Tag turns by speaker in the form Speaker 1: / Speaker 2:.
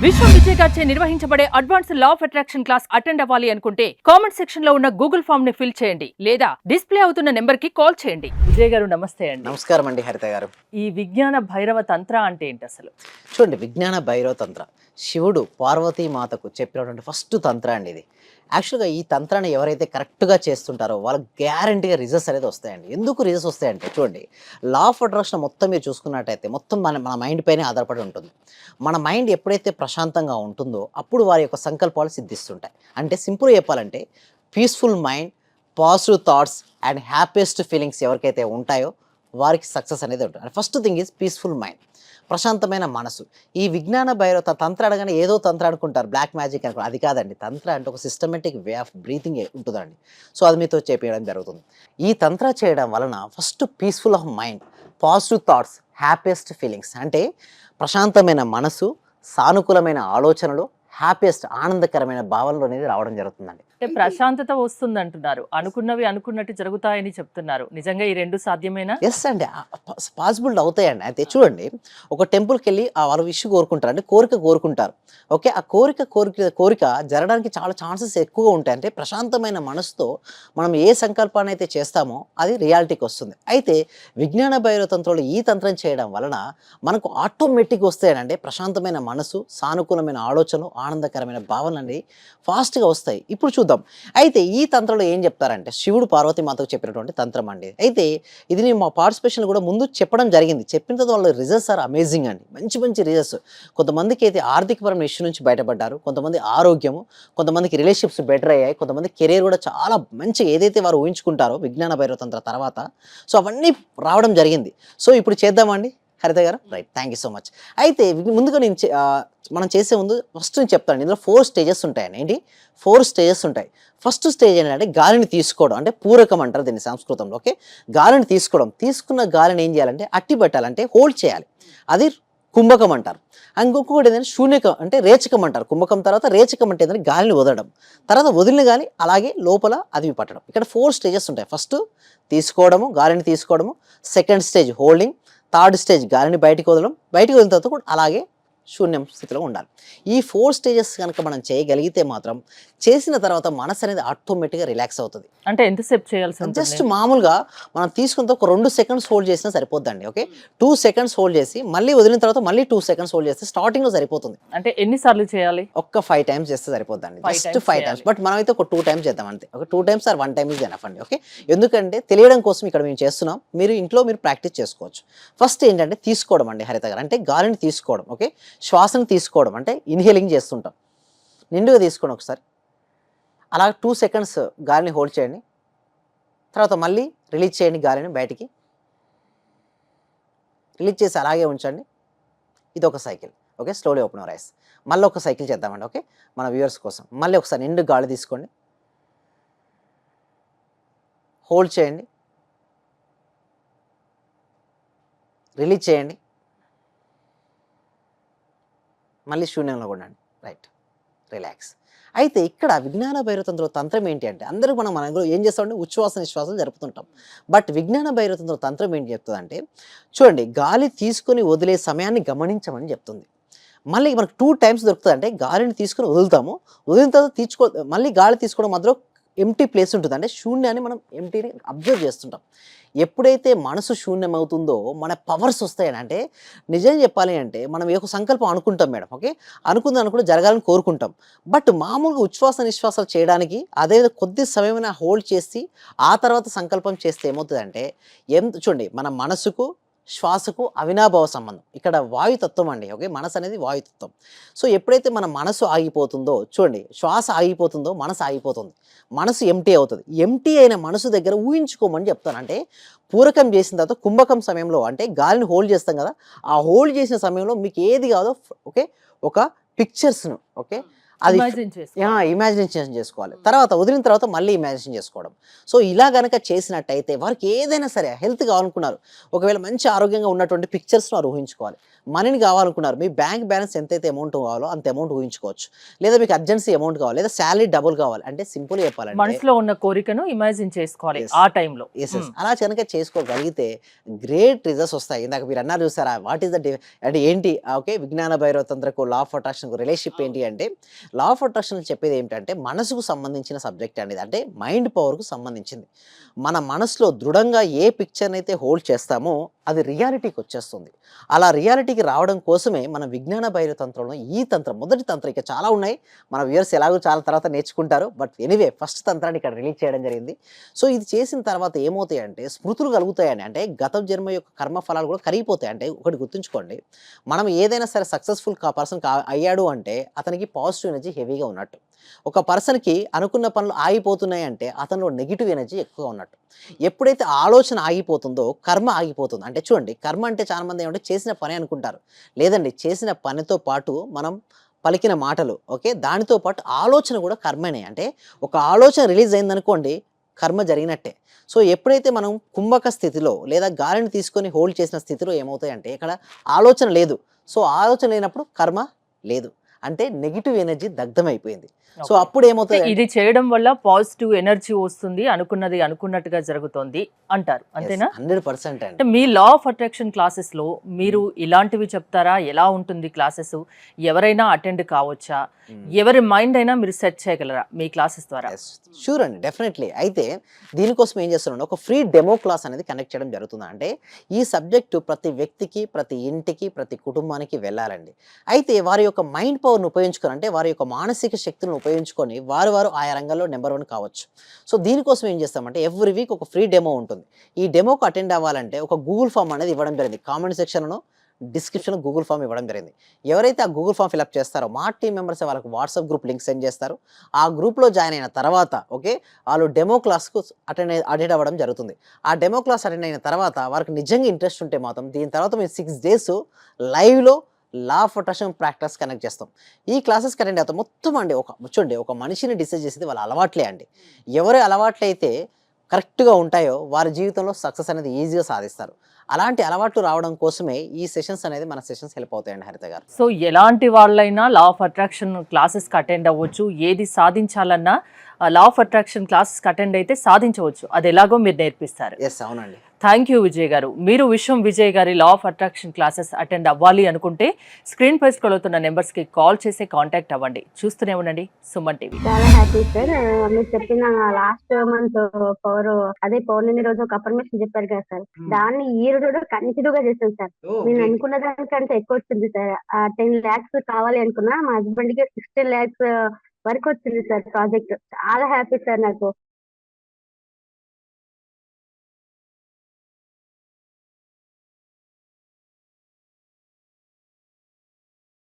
Speaker 1: విశ్వం విజయ్ గారిచే నిర్వహించబడే advance law of attraction class attend అవ్వాలి అనుకుంటే కామెంట్ సెక్షన్ లో ఉన్న గూగుల్ ఫామ్ ని ఫిల్ చేయండి లేదా డిస్ప్లే అవుతున్న నెంబర్ కి కాల్ చేయండి. విజయ్ గారు నమస్తే అండి.
Speaker 2: నమస్కారం అండి హరిత గారు.
Speaker 1: ఈ విజ్ఞాన భైరవ తంత్ర అంటే ఏంటి అసలు?
Speaker 2: చూడండి, విజ్ఞాన భైరవ తంత్ర శివుడు పార్వతీ మాతకు చెప్పినటువంటి ఫస్ట్ తంత్ర అండి ఇది. యాక్చువల్గా ఈ తంత్రాన్ని ఎవరైతే కరెక్ట్గా చేస్తుంటారో వాళ్ళకి గ్యారంటీగా రిజల్ట్స్ అనేది వస్తాయండి. ఎందుకు రిజల్ట్స్ వస్తాయంటే చూడండి, లా ఆఫ్ అట్రాక్షన్ మొత్తం మీరు చూసుకున్నట్టయితే మొత్తం మన మైండ్ పైనే ఆధారపడి ఉంటుంది. మన మైండ్ ఎప్పుడైతే ప్రశాంతంగా ఉంటుందో అప్పుడు వారి యొక్క సంకల్పాలు సిద్ధిస్తుంటాయి. అంటే సింపుల్గా చెప్పాలంటే peaceful mind, positive thoughts and happiest feelings ఎవరికైతే ఉంటాయో వారికి సక్సెస్ అనేది ఉంటుంది. First thing is peaceful mind, ప్రశాంతమైన మనసు. ఈ విజ్ఞాన భైరవ తంత్ర అనగానే ఏదో తంత్ర అనుకుంటారు, బ్లాక్ మ్యాజిక్ అనుకుంటారు. అది కాదండి. తంత్ర అంటే ఒక సిస్టమేటిక్ వే ఆఫ్ బ్రీతింగ్ ఉంటుందండి. సో అది మీతో చెప్పడం జరుగుతుంది. ఈ తంత్ర చేయడం వలన first peaceful of mind, positive thoughts, happiest feelings అంటే ప్రశాంతమైన మనసు, సానుకూలమైన ఆలోచనలు, హ్యాపీయెస్ట్ ఆనందకరమైన భావనలు అనేది రావడం జరుగుతుందండి.
Speaker 1: అంటే ప్రశాంతత వస్తుంది అంటున్నారు, అనుకున్నవి అనుకున్నట్టు జరుగుతాయని చెప్తున్నారు. నిజంగా ఈ రెండు సాధ్యమేనా?
Speaker 2: ఎస్ అండి, పాసిబుల్ అవుతాయండి. అయితే చూడండి, ఒక టెంపుల్కి వెళ్ళి వాళ్ళు విష్ కోరుకుంటారు, అంటే కోరిక కోరుకుంటారు. ఓకే, ఆ కోరిక జరగడానికి చాలా ఛాన్సెస్ ఎక్కువగా ఉంటాయి. అంటే ప్రశాంతమైన మనసుతో మనం ఏ సంకల్పాన్ని అయితే చేస్తామో అది రియాలిటీకి వస్తుంది. అయితే విజ్ఞాన భైరవ తంత్రంలో ఈ తంత్రం చేయడం వలన మనకు ఆటోమేటిక్గా వస్తాయండి. ప్రశాంతమైన మనసు, సానుకూలమైన ఆలోచనలు, ఆనందకరమైన భావనలు అనేవి ఫాస్ట్గా వస్తాయి. ఇప్పుడు చూద్దాం. అయితే ఈ తంత్రంలో ఏం చెప్తారంటే శివుడు పార్వతీ మాతకు చెప్పినటువంటి తంత్రం అండి. అయితే ఇది నేను మా పార్టిసిపేషన్ కూడా ముందు చెప్పడం జరిగింది. చెప్పిన తర్వాత వాళ్ళ రిజల్ట్స్ ఆర్ అమేజింగ్ అండి. మంచి రిజల్ట్స్. కొంతమందికి అయితే ఆర్థికపరమైన ఇష్యూ నుంచి బయటపడ్డారు, కొంతమంది ఆరోగ్యము, కొంతమందికి రిలేషన్షిప్స్ బెటర్ అయ్యాయి, కొంతమంది కెరీర్ కూడా చాలా మంచిగా ఏదైతే వారు ఊహించుకుంటారో విజ్ఞాన భైరవ తంత్ర తర్వాత సో అవన్నీ రావడం జరిగింది. సో ఇప్పుడు చేద్దామండి హరిత గారు. Right, thank you so much. అయితే ముందుగా మనం చేసే ముందు ఫస్ట్ నేను చెప్తాను, ఇందులో 4 స్టేజెస్ ఉంటాయండి. ఏంటి 4 స్టేజెస్ ఉంటాయి. ఫస్ట్ స్టేజ్ ఏంటంటే గాలిని తీసుకోవడం, అంటే పూరకం అంటారు దీన్ని సంస్కృతంలో. ఓకే, గాలిని తీసుకోవడం. తీసుకున్న గాలిని ఏం చేయాలంటే అట్టి పెట్టాలంటే హోల్డ్ చేయాలి, అది కుంభకం అంటారు. ఇంకొకటి ఏంటంటే శూన్యకం, అంటే రేచకం అంటారు. కుంభకం తర్వాత రేచకం అంటే ఏంటంటే గాలిని వదలడం, తర్వాత వదిలిన గాలి అలాగే లోపల అది పట్టడం. ఇక్కడ 4 స్టేజెస్ ఉంటాయి. ఫస్ట్ తీసుకోవడము, గాలిని తీసుకోవడము. Second stage holding. Third stage గాలిని బయటికి వదలడం. బయటికి వదిలిన తర్వాత కూడా అలాగే శూన్యం స్థితిలో ఉండాలి. ఈ 4 స్టేజెస్ కనుక మనం చేయగలిగితే మాత్రం చేసిన తర్వాత మనసు అనేది ఆటోమేటిక్గా రిలాక్స్ అవుతుంది.
Speaker 1: అంటే ఎంతసేపు చేయాల్సి ఉంటుంది?
Speaker 2: జస్ట్ మామూలుగా మనం తీసుకున్న ఒక 2 సెకండ్స్ హోల్డ్ చేసినా సరిపోద్దండి. ఓకే, 2 సెకండ్స్ హోల్డ్ చేసి మళ్ళీ వదిలిన తర్వాత మళ్ళీ 2 సెకండ్స్ హోల్డ్ చేస్తే స్టార్టింగ్లో సరిపోతుంది.
Speaker 1: అంటే ఎన్నిసార్లు చేయాలి?
Speaker 2: ఒక్క 5 టైమ్స్ చేస్తే సరిపోద్దండి. Just 5 times. బట్ మనం అయితే ఒక 2 టైమ్స్ చేద్దాం అంతే. ఒక 2 times or 1 time is enough అండి. ఓకే, ఎందుకంటే తెలియడం కోసం ఇక్కడ మేము చేస్తున్నాం, మీరు ఇంట్లో మీరు ప్రాక్టీస్ చేసుకోవచ్చు. ఫస్ట్ ఏంటంటే తీసుకోవడం అండి హరిత గారు, అంటే గాలిని తీసుకోవడం. ఓకే, శ్వాసను తీసుకోవడం అంటే ఇన్హేలింగ్ చేస్తుంటాం. నిండుగా తీసుకోండి ఒకసారి, అలా 2 సెకండ్స్ గాలిని హోల్డ్ చేయండి. తర్వాత మళ్ళీ రిలీజ్ చేయండి గాలిని బయటికి. రిలీజ్ చేసి అలాగే ఉంచండి. ఇది ఒక cycle. Okay, slowly open your eyes. మళ్ళీ ఒక సైకిల్ చేద్దామండి. ఓకే, మన వ్యూవర్స్ కోసం మళ్ళీ ఒకసారి నిండు గాలి తీసుకోండి, హోల్డ్ చేయండి, రిలీజ్ చేయండి, మళ్ళీ శూన్యంలో ఉండండి. Right, relax. అయితే ఇక్కడ విజ్ఞాన భైరవ తంత్రం ఏంటి అంటే అందరూ మనం ఏం చేస్తామంటే ఉచ్ఛ్వాస నిశ్వాసాలు జరుపుతుంటాం. బట్ విజ్ఞాన భైరవ తంత్రం ఏంటి చెప్తుందంటే చూడండి, గాలి తీసుకొని వదిలే సమయాన్ని గమనించమని చెప్తుంది. మళ్ళీ మనకు 2 టైమ్స్ దొరుకుతుంది. అంటే గాలిని తీసుకొని వదులుతాము, వదిలిన తర్వాత మళ్ళీ గాలి తీసుకోవడం మధ్యలో ఎంటీ ప్లేస్ ఉంటుంది, అంటే శూన్యాన్ని మనం ఎంటీని అబ్జర్వ్ చేస్తుంటాం. ఎప్పుడైతే మనసు శూన్యం అవుతుందో మన పవర్స్ వస్తాయని, అంటే నిజం చెప్పాలి అంటే మనం ఏ సంకల్పం అనుకుంటాం మేడం. ఓకే, అనుకుంటే జరగాలని కోరుకుంటాం. బట్ మామూలుగా ఉచ్ఛ్వాస నిశ్వాసాలు చేయడానికి అదే కొద్ది సమయమైనా హోల్డ్ చేసి ఆ తర్వాత సంకల్పం చేస్తే ఏమవుతుందంటే చూడండి, మన మనసుకు శ్వాసకు అవినాభావ సంబంధం. ఇక్కడ వాయుతత్వం అండి. ఓకే, మనసు అనేది వాయుతత్వం. సో ఎప్పుడైతే మన మనసు ఆగిపోతుందో చూడండి, శ్వాస ఆగిపోతుందో మనసు ఆగిపోతుంది, మనసు ఎంటీ అవుతుంది. ఎంటీ అయిన మనసు దగ్గర ఊహించుకోమని చెప్తాను. అంటే పూరకం చేసిన తర్వాత కుంభకం సమయంలో అంటే గాలిని హోల్డ్ చేస్తాం కదా, ఆ హోల్డ్ చేసిన సమయంలో మీకు ఏది కాదో ఓకే ఒక పిక్చర్స్ను ఓకే అది
Speaker 1: ఇమాజిన్ చేసుకో.
Speaker 2: ఇమాజినేషన్ చేసుకోవాలి. తర్వాత వదిలిన తర్వాత మళ్ళీ ఇమాజినేషన్ చేసుకోవడం. సో ఇలా గనక చేసినట్టయితే వారికి ఏదైనా సరే హెల్త్ కావాలనుకున్నారు, ఒకవేళ మంచి ఆరోగ్యంగా ఉన్నటువంటి పిక్చర్స్‌ని వారు ఊహించుకోవాలి. మనీని కావాలనుకున్నారు, మీ బ్యాంక్ బ్యాలెన్స్ ఎంతైతే అమౌంట్ కావాలో అంత అమౌంట్ ఊహించుకోవచ్చు. లేదా మీకు అర్జెన్సీ అమౌంట్ కావాలి, లేదా సాలరీ డబుల్ కావాలి. అంటే సింపుల్‌గా చెప్పాలంటే
Speaker 1: మనసులో ఉన్న కోరికను ఇమాజిన్ చేసుకోవాలి
Speaker 2: యెస్.
Speaker 1: ఆ టైంలో.
Speaker 2: యెస్. యెస్. అలా గనక చేసుకోగలిగితే గ్రేట్ రిజల్ట్స్ వస్తాయి. ఇందాక మీరు అన్నారు చూసారా? వాట్ ఈస్ ద అంటే ఏంటి? ఓకే. విజ్ఞాన భైరవ తంత్రకు, లా ఆఫ్ అట్రాక్షన్‌కు రిలేషన్‌షిప్ ఏంటి అంటే, లా ఆఫ్ అట్రాక్షన్ చెప్పేది ఏంటంటే మనసుకు సంబంధించిన సబ్జెక్ట్ అండి ఇది. అంటే మైండ్ పవర్‌కు సంబంధించింది. మన మనసులో దృఢంగా ఏ పిక్చర్‌నైతే హోల్డ్ చేస్తామో అది రియాలిటీకి వచ్చేస్తుంది. అలా రియాలిటీకి రావడం కోసమే మన విజ్ఞాన భైరవ తంత్రంలో ఈ తంత్రం, మొదటి తంత్రం, ఇక చాలా ఉన్నాయి. మన వ్యూవర్స్ ఎలాగో చాలా తర్వాత నేర్చుకుంటారు. బట్ ఎనీవే ఫస్ట్ తంత్రాన్ని ఇక్కడ రిలీజ్ చేయడం జరిగింది. సో ఇది చేసిన తర్వాత ఏమవుతాయంటే స్మృతులు కలుగుతాయండి. అంటే గత జన్మ యొక్క కర్మ ఫలాలు కూడా కరిగిపోతాయి. అంటే ఒకటి గుర్తుంచుకోండి, మనం ఏదైనా సరే సక్సెస్‌ఫుల్ పర్సన్ అయ్యాడు అంటే అతనికి పాజిటివ్ ఎనర్జీ హెవీగా ఉన్నట్టు. ఒక పర్సన్‌కి అనుకున్న పనులు ఆగిపోతున్నాయి అంటే అతనిలో నెగెటివ్ ఎనర్జీ ఎక్కువగా ఉన్నట్టు. ఎప్పుడైతే ఆలోచన ఆగిపోతుందో కర్మ ఆగిపోతుంది. అంటే చూడండి, కర్మ అంటే చాలామంది ఏమంటే చేసిన పని అనుకుంటారు. లేదండి, చేసిన పనితో పాటు మనం పలికిన మాటలు, ఓకే, దానితో పాటు ఆలోచన కూడా కర్మనే. అంటే ఒక ఆలోచన రిలీజ్ అయిందనుకోండి, కర్మ జరిగినట్టే. సో ఎప్పుడైతే మనం కుంభక స్థితిలో లేదా గాలిని తీసుకొని హోల్డ్ చేసిన స్థితిలో ఏమవుతాయంటే ఇక్కడ ఆలోచన లేదు. సో ఆలోచన లేనప్పుడు కర్మ లేదు. అంటే నెగెటివ్ ఎనర్జీ దగ్ధమైపోయింది. So
Speaker 1: okay.
Speaker 2: అప్పుడు ఏమవుతుంది?
Speaker 1: ఇది చేయడం వల్ల పాజిటివ్ ఎనర్జీ వస్తుంది, అనుకున్నది అనుకున్నట్టుగా జరుగుతోంది అంటారు. అంతేనా?
Speaker 2: 100%
Speaker 1: అంటే
Speaker 2: అండి.
Speaker 1: మీ లా ఆఫ్ అట్రాక్షన్ క్లాసెస్‌లో మీరు ఇలాంటివి చెప్తారా? ఎలా ఉంటుంది క్లాసెస్? ఎవరైనా అటెండ్ కావచ్చా? ఎవరి మైండ్ అయినా మీరు సెట్ చేయగలరా మీ క్లాసెస్ ద్వారా?
Speaker 2: యెస్. షూర్ అండి. డెఫినెట్‌లీ. అయితే దీనికోసం ఏం చేస్తున్నానంటే ఒక ఫ్రీ డెమో క్లాస్ అనేది కండక్ట్ చేయడం జరుగుతుంది. అంటే ఈ సబ్జెక్టు ప్రతి వ్యక్తికి, ప్రతి ఇంటికి, ప్రతి కుటుంబానికి వెళ్ళాలండి. అయితే వారి యొక్క మైండ్ పవర్‌ని ఉపయోగించుకొని, అంటే వారి యొక్క మానసిక శక్తులను ఉపయోగించుకొని వారు ఆయా రంగంలో నంబర్ 1 కావచ్చు. సో దీనికోసం ఏం చేస్తామంటే ఎవ్రీ వీక్ ఒక ఫ్రీ డెమో ఉంటుంది. ఈ డెమోకి అటెండ్ అవ్వాలంటే ఒక గూగుల్ ఫామ్ అనేది ఇవ్వడం జరిగింది. కామెంట్ సెక్షన్‌లో, డిస్క్రిప్షన్‌లో గూగుల్ ఫామ్ ఇవ్వడం జరిగింది. ఎవరైతే ఆ గూగుల్ ఫామ్ ఫిలప్ చేస్తారో మా టీమ్ మెంబర్సే వాళ్ళకి వాట్సాప్ గ్రూప్ లింక్ సెండ్ చేస్తారు. ఆ గ్రూప్‌లో జాయిన్ అయిన తర్వాత ఓకే, వాళ్ళు డెమో క్లాస్‌కు అటెండ్ అవ్వడం జరుగుతుంది. ఆ డెమో క్లాస్ అటెండ్ అయిన తర్వాత వారికి నిజంగా ఇంట్రెస్ట్ ఉంటే మాత్రం దీని తర్వాత మేము 6 డేస్ లైవ్‌లో law of attraction practice connect చేస్తాం. ఈ క్లాసెస్‌కి అటెండ్ అవుతాం. మొత్తం అండి చూడండి, ఒక మనిషిని డిసైడ్ చేసేది వాళ్ళ అలవాట్లే అండి. ఎవరి అలవాట్లయితే కరెక్ట్‌గా ఉంటాయో వారి జీవితంలో సక్సెస్ అనేది ఈజీగా సాధిస్తారు. అలాంటి అలవాట్లు రావడం కోసమే ఈ సెషన్స్ అనేది మన సెషన్స్ హెల్ప్ అవుతాయండి హరిత గారు.
Speaker 1: సో ఎలాంటి వాళ్ళైనా లా ఆఫ్ అట్రాక్షన్ క్లాసెస్కి అటెండ్ అవ్వచ్చు. ఏది సాధించాలన్నా లా ఆఫ్ అట్రాక్షన్ క్లాసెస్కి అటెండ్ అయితే సాధించవచ్చు. అది ఎలాగో మీరు నేర్పిస్తారు.
Speaker 2: యెస్. అవునండి.
Speaker 1: థ్యాంక్ యూ విజయ్ గారు. మీరు విశ్వం విజయ్ గారి law of attraction classes attend అవ్వాలి అనుకుంటే స్క్రీన్ పై స్క్రోల్ అవుతున్న నెంబర్స్కి కాల్ చేసి కాంటాక్ట్ అవ్వండి. చూస్తూనే ఉండండి సుమన్ టీవీ.
Speaker 3: చాలా హ్యాపీ సార్. మీరు చెప్పిన లాస్ట్ మంత్ పౌర్ణమి రోజు ఒక అఫర్మేషన్ చెప్పారు కదా సార్, దాన్ని ఈ రోజు కంటిన్యూ గా చేశాను సార్. నేను అనుకున్న దానికంటే ఎక్కువ వచ్చింది సార్. 10 lakhs కావాలి అనుకున్నా, మా హస్బెండ్ కి 16 lakhs వరకు వచ్చింది సార్ ప్రాజెక్ట్. చాలా హ్యాపీ సార్ నాకు.